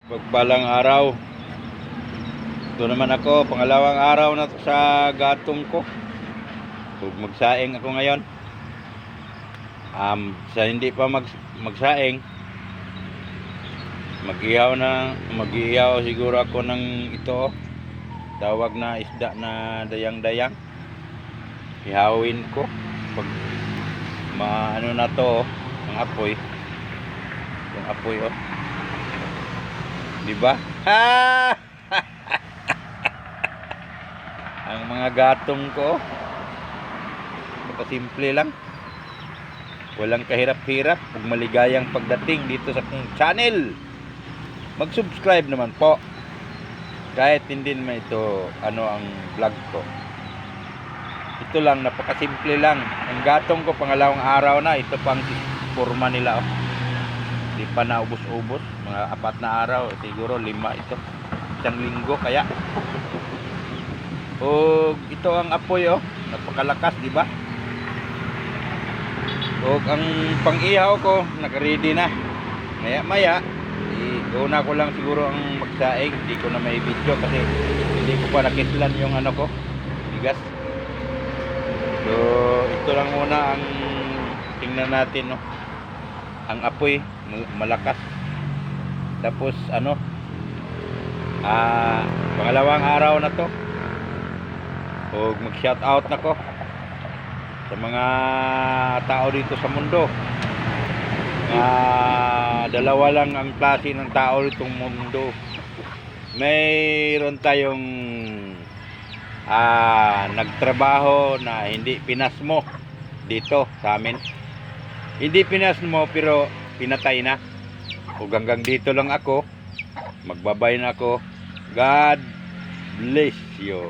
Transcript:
Pagpalang araw. Ito naman ako, pangalawang araw na to sa gatong ko. Magsaing ako ngayon. Sa hindi pa magsaing, mag-ihaw siguro ako ng ito. Tawag na isda na dayang-dayang. Ihawin ko pag maano na to, ang apoy. Yung apoy diba? Ang mga gatong ko, simple lang. Walang kahirap-hirap. Kung maligayang pagdating dito sa kong channel, mag-subscribe naman po. Kahit hindi naman ito ang vlog ko. Ito lang, napakasimple lang. Ang gatong ko, pangalawang araw na. Ito pang forma nila. Di pa na ubos-ubos. Mga 4 na araw, siguro 5 ito. Isang linggo kaya. Ito ang apoy napakalakas, di ba? Ang pang-ihaw ko naka-ready na. Maya una ko lang siguro ang magsaing. Hindi ko na may video kasi hindi ko pa nakislan yung ko, bigas. So ito lang muna ang tingnan natin ang apoy malakas. Tapos pangalawang araw na to. Mag-shout out na ko sa mga tao dito sa mundo. Dalawa lang ang klase ng tao ditong mundo. Mayroon tayong nagtrabaho na hindi pinasmo dito sa amin. Hindi pinasmo pero pinatay na. Hanggang dito lang ako. Magbabay na ako. God bless you.